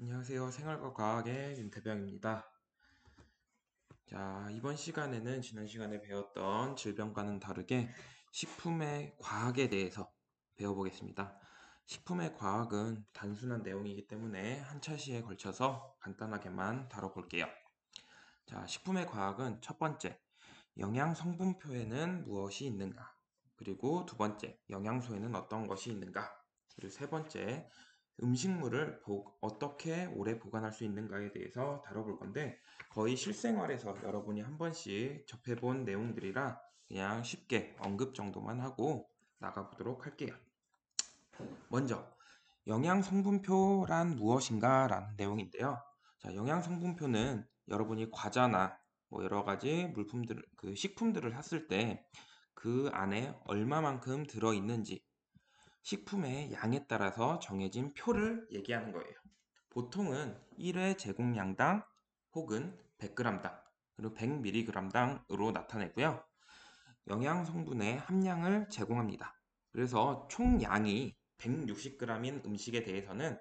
안녕하세요. 생활과 과학의 윤태병입니다. 자, 이번 시간에는 지난 시간에 배웠던 질병과는 다르게 식품의 과학에 대해서 배워보겠습니다. 식품의 과학은 단순한 내용이기 때문에 한 차시에 걸쳐서 간단하게만 다뤄볼게요. 자, 식품의 과학은 첫 번째, 영양 성분표에는 무엇이 있는가? 그리고 두 번째, 영양소에는 어떤 것이 있는가? 그리고 세 번째, 음식물을 어떻게 오래 보관할 수 있는가에 대해서 다뤄볼 건데 거의 실생활에서 여러분이 한 번씩 접해본 내용들이라 그냥 쉽게 언급 정도만 하고 나가보도록 할게요. 먼저 영양 성분표란 무엇인가 라는 내용인데요. 자, 영양 성분표는 여러분이 과자나 뭐 여러 가지 물품들, 식품들을 샀을 때 그 안에 얼마만큼 들어있는지 식품의 양에 따라서 정해진 표를 얘기하는 거예요. 보통은 1회 제공량당 혹은 100g당 그리고 100mg당으로 나타내고요. 영양 성분의 함량을 제공합니다. 그래서 총량이 160g인 음식에 대해서는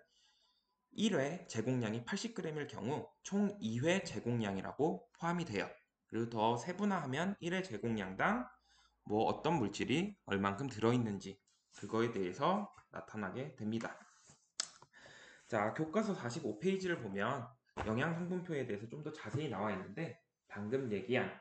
1회 제공량이 80g일 경우 총 2회 제공량이라고 포함이 돼요. 그리고 더 세분화하면 1회 제공량당 뭐 어떤 물질이 얼만큼 들어있는지 그거에 대해서 나타나게 됩니다. 자, 교과서 45페이지를 보면 영양 성분표에 대해서 좀 더 자세히 나와 있는데 방금 얘기한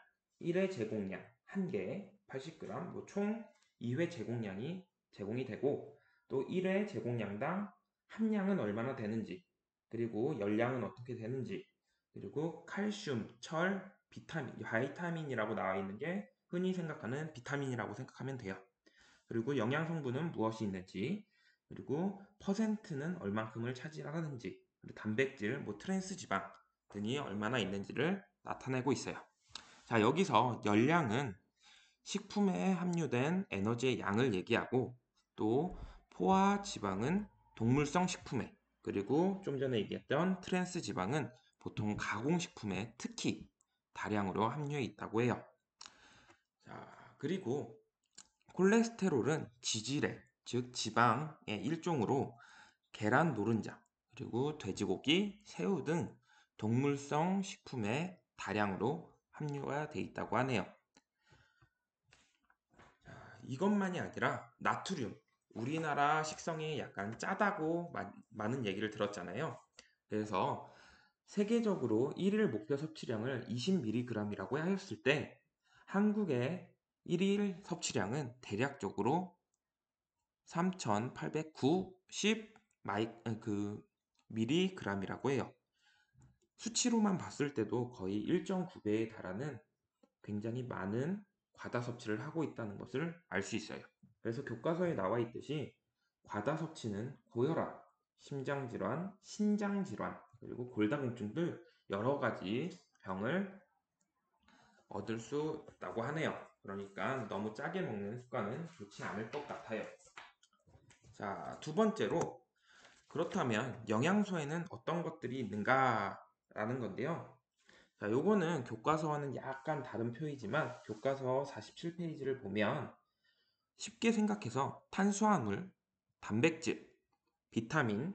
1회 제공량 1개 80g, 총 2회 제공량이 제공이 되고 또 1회 제공량당 함량은 얼마나 되는지 그리고 열량은 어떻게 되는지 그리고 칼슘, 철, 바이타민이라고 나와 있는 게 흔히 생각하는 비타민이라고 생각하면 돼요. 그리고 영양 성분은 무엇이 있는지 그리고 퍼센트는 얼만큼을 차지하는지 그리고 단백질, 트랜스 지방 등이 얼마나 있는지를 나타내고 있어요. 자, 여기서 열량은 식품에 함유된 에너지의 양을 얘기하고 또 포화 지방은 동물성 식품에 그리고 좀 전에 얘기했던 트랜스 지방은 보통 가공식품에 특히 다량으로 함유해 있다고 해요. 자, 그리고 콜레스테롤은 지질의 즉 지방의 일종으로 계란 노른자 그리고 돼지고기, 새우 등 동물성 식품에 다량으로 함유가 되어 있다고 하네요. 이것만이 아니라 나트륨, 우리나라 식성이 약간 짜다고 많은 얘기를 들었잖아요. 그래서 세계적으로 1일 목표 섭취량을 20mg이라고 하였을 때 한국의 1일 섭취량은 대략적으로 3,890 mg이라고 해요. 수치로만 봤을 때도 거의 1.9배에 달하는 굉장히 많은 과다 섭취를 하고 있다는 것을 알 수 있어요. 그래서 교과서에 나와 있듯이 과다 섭취는 고혈압, 심장질환, 신장질환, 그리고 골다공증 등 여러 가지 병을 얻을 수 있다고 하네요. 그러니까 너무 짜게 먹는 습관은 좋지 않을 것 같아요. 자, 두 번째로 그렇다면 영양소에는 어떤 것들이 있는가라는 건데요. 자, 요거는 교과서와는 약간 다른 표이지만 교과서 47페이지를 보면 쉽게 생각해서 탄수화물, 단백질, 비타민,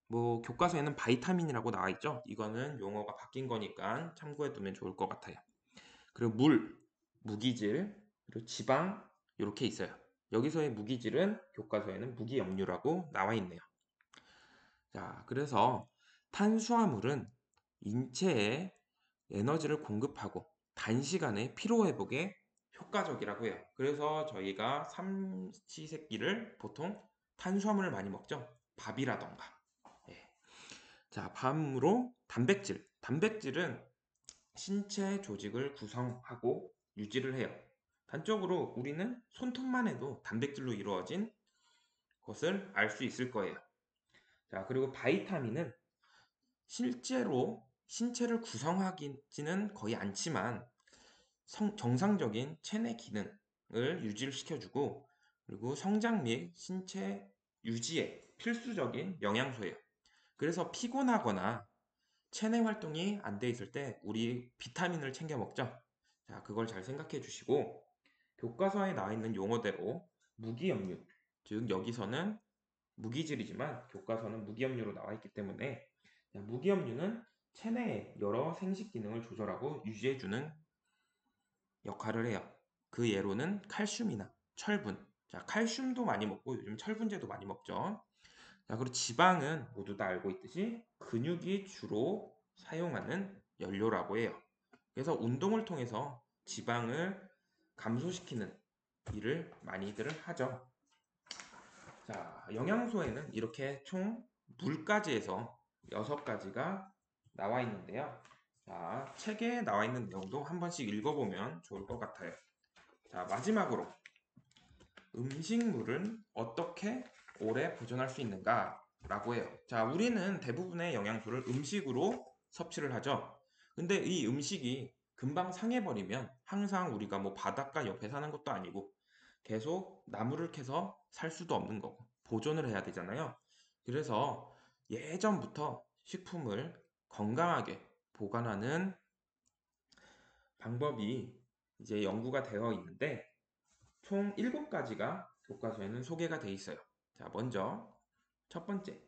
교과서에는 바이타민이라고 나와 있죠. 이거는 용어가 바뀐 거니까 참고해 두면 좋을 것 같아요. 그리고 물, 무기질, 그리고 지방 이렇게 있어요. 여기서의 무기질은 교과서에는 무기염류라고 나와 있네요. 자, 그래서 탄수화물은 인체에 에너지를 공급하고 단시간에 피로 회복에 효과적이라고 해요. 그래서 저희가 삼시세끼를 보통 탄수화물을 많이 먹죠. 밥이라던가. 예. 자, 다음으로 단백질. 단백질은 신체 조직을 구성하고 유지를 해요. 단적으로 우리는 손톱만 해도 단백질로 이루어진 것을 알 수 있을 거예요. 자, 그리고 바이타민은 실제로 신체를 구성하지는 거의 않지만 정상적인 체내 기능을 유지시켜주고 그리고 성장 및 신체 유지에 필수적인 영양소예요. 그래서 피곤하거나 체내 활동이 안 돼 있을 때 우리 비타민을 챙겨 먹죠. 자, 그걸 잘 생각해 주시고 교과서에 나와 있는 용어대로 무기염류, 즉 여기서는 무기질이지만 교과서는 무기염류로 나와 있기 때문에 무기염류는 체내의 여러 생식 기능을 조절하고 유지해주는 역할을 해요. 그 예로는 칼슘이나 철분. 자, 칼슘도 많이 먹고 요즘 철분제도 많이 먹죠. 자, 그리고 지방은 모두 다 알고 있듯이 근육이 주로 사용하는 연료라고 해요. 그래서 운동을 통해서 지방을 감소시키는 일을 많이들 하죠. 자, 영양소에는 이렇게 총 물까지 해서 6가지가 나와 있는데요. 자, 책에 나와 있는 내용도 한 번씩 읽어보면 좋을 것 같아요. 자, 마지막으로 음식물은 어떻게 오래 보존할 수 있는가? 라고 해요. 자, 우리는 대부분의 영양소를 음식으로 섭취를 하죠. 근데 이 음식이 금방 상해버리면 항상 우리가 뭐 바닷가 옆에 사는 것도 아니고 계속 나무를 캐서 살 수도 없는 거고 보존을 해야 되잖아요. 그래서 예전부터 식품을 건강하게 보관하는 방법이 이제 연구가 되어 있는데 총 7가지가 교과서에는 소개가 되어 있어요. 자, 먼저 첫 번째,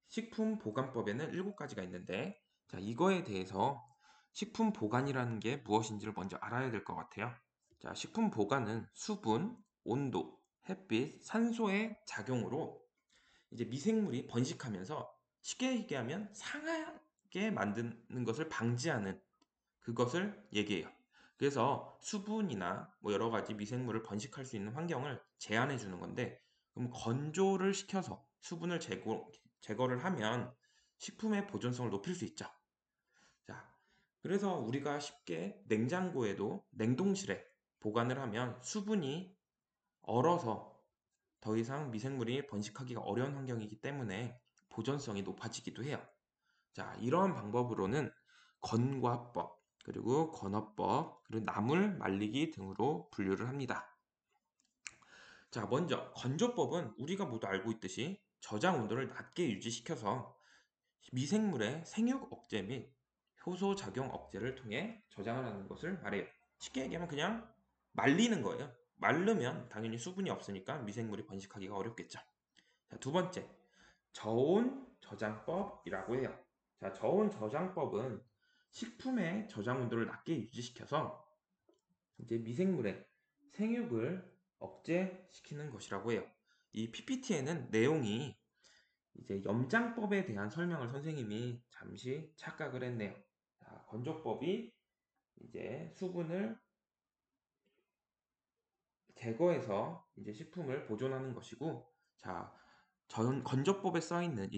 식품 보관법에는 7가지가 있는데, 자, 이거에 대해서 식품 보관이라는 게 무엇인지를 먼저 알아야 될 것 같아요. 자, 식품 보관은 수분, 온도, 햇빛, 산소의 작용으로 이제 미생물이 번식하면서 쉽게 얘기하면 상하게 만드는 것을 방지하는 그것을 얘기해요. 그래서 수분이나 뭐 여러 가지 미생물을 번식할 수 있는 환경을 제한해 주는 건데, 그럼 건조를 시켜서 수분을 제거를 하면 식품의 보존성을 높일 수 있죠. 자, 그래서 우리가 쉽게 냉장고에도 냉동실에 보관을 하면 수분이 얼어서 더 이상 미생물이 번식하기가 어려운 환경이기 때문에 보존성이 높아지기도 해요. 자, 이러한 방법으로는 건과법, 그리고 건어법, 그리고 나물 말리기 등으로 분류를 합니다. 자, 먼저 건조법은 우리가 모두 알고 있듯이 저장 온도를 낮게 유지시켜서 미생물의 생육 억제 및 효소 작용 억제를 통해 저장을 하는 것을 말해요. 쉽게 얘기하면 그냥 말리는 거예요. 마르면 당연히 수분이 없으니까 미생물이 번식하기가 어렵겠죠. 자, 두 번째, 저온 저장법이라고 해요. 자, 저온 저장법은 식품의 저장 온도를 낮게 유지시켜서 이제 미생물의 생육을 억제시키는 것이라고 해요. 이 PPT에는 내용이 이제 염장법에 대한 설명을 선생님이 잠시 착각을 했네요. 자, 건조법이 이제 수분을 제거해서 이제 식품을 보존하는 것이고, 자, 건조법에 써 있는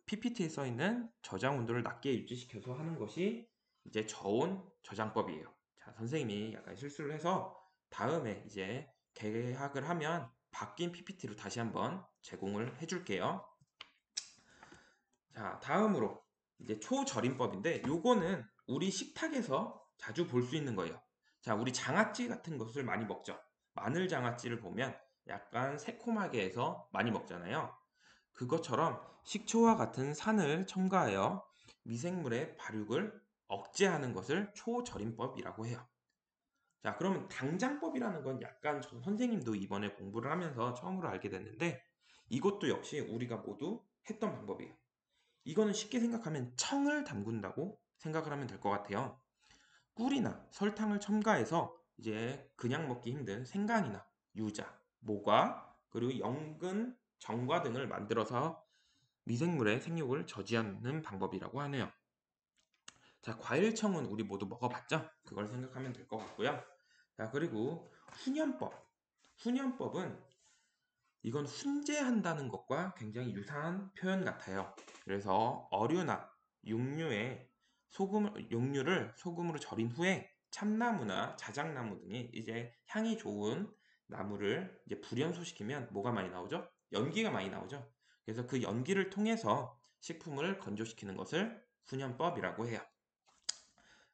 PPT에 써 있는 저장 온도를 낮게 유지시켜서 하는 것이 이제 저온 저장법이에요. 자, 선생님이 약간 실수를 해서 다음에 이제 개학을 하면 바뀐 PPT로 다시 한번 제공을 해줄게요. 자, 다음으로 이제 초절임법인데 요거는 우리 식탁에서 자주 볼 수 있는 거예요. 자, 우리 장아찌 같은 것을 많이 먹죠. 마늘 장아찌를 보면 약간 새콤하게 해서 많이 먹잖아요. 그것처럼 식초와 같은 산을 첨가하여 미생물의 발육을 억제하는 것을 초절임법이라고 해요. 자, 그러면 당장법이라는 건 약간 선생님도 이번에 공부를 하면서 처음으로 알게 됐는데 이것도 역시 우리가 모두 했던 방법이에요. 이거는 쉽게 생각하면 청을 담근다고 생각을 하면 될 것 같아요. 꿀이나 설탕을 첨가해서 이제 그냥 먹기 힘든 생강이나 유자, 모과, 그리고 연근, 정과 등을 만들어서 미생물의 생육을 저지하는 방법이라고 하네요. 자, 과일청은 우리 모두 먹어봤죠? 그걸 생각하면 될 것 같고요. 자, 그리고 훈연법. 훈연법은 이건 훈제한다는 것과 굉장히 유사한 표현 같아요. 그래서 어류나 육류를 소금으로 절인 후에 참나무나 자작나무 등이 이제 향이 좋은 나무를 이제 불연소시키면 뭐가 많이 나오죠? 연기가 많이 나오죠. 그래서 그 연기를 통해서 식품을 건조시키는 것을 훈연법이라고 해요.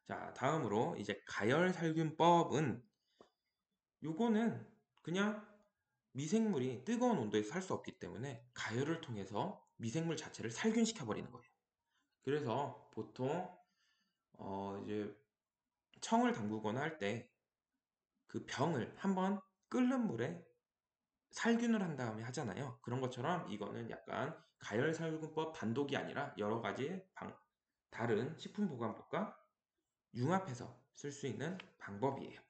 자, 다음으로 이제 가열살균법은 요거는 그냥 미생물이 뜨거운 온도에서 살 수 없기 때문에 가열을 통해서 미생물 자체를 살균시켜 버리는 거예요. 그래서 보통 이제 청을 담그거나 할 때 그 병을 한번 끓는 물에 살균을 한 다음에 하잖아요. 그런 것처럼 이거는 약간 가열살균법 단독이 아니라 여러 가지 다른 식품보관법과 융합해서 쓸 수 있는 방법이에요.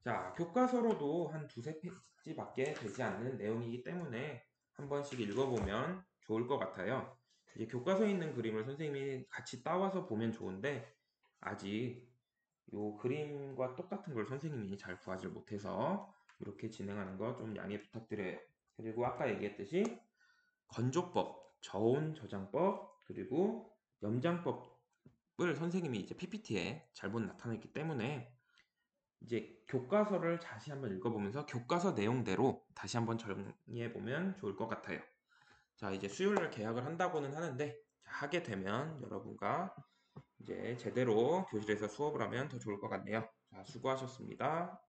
자, 교과서로도 한 두세 페이지밖에 되지 않는 내용이기 때문에 한 번씩 읽어보면 좋을 것 같아요. 이제 교과서에 있는 그림을 선생님이 같이 따와서 보면 좋은데 아직 요 그림과 똑같은 걸 선생님이 잘 구하지 못해서 이렇게 진행하는 거 좀 양해 부탁드려요. 그리고 아까 얘기했듯이 건조법, 저온 저장법, 그리고 염장법을 선생님이 이제 PPT에 잘못 나타냈기 때문에 이제 교과서를 다시 한번 읽어보면서 교과서 내용대로 다시 한번 정리해보면 좋을 것 같아요. 자, 이제 수요일날 개학을 한다고는 하는데 하게 되면 여러분과 이제 제대로 교실에서 수업을 하면 더 좋을 것 같네요. 자, 수고하셨습니다.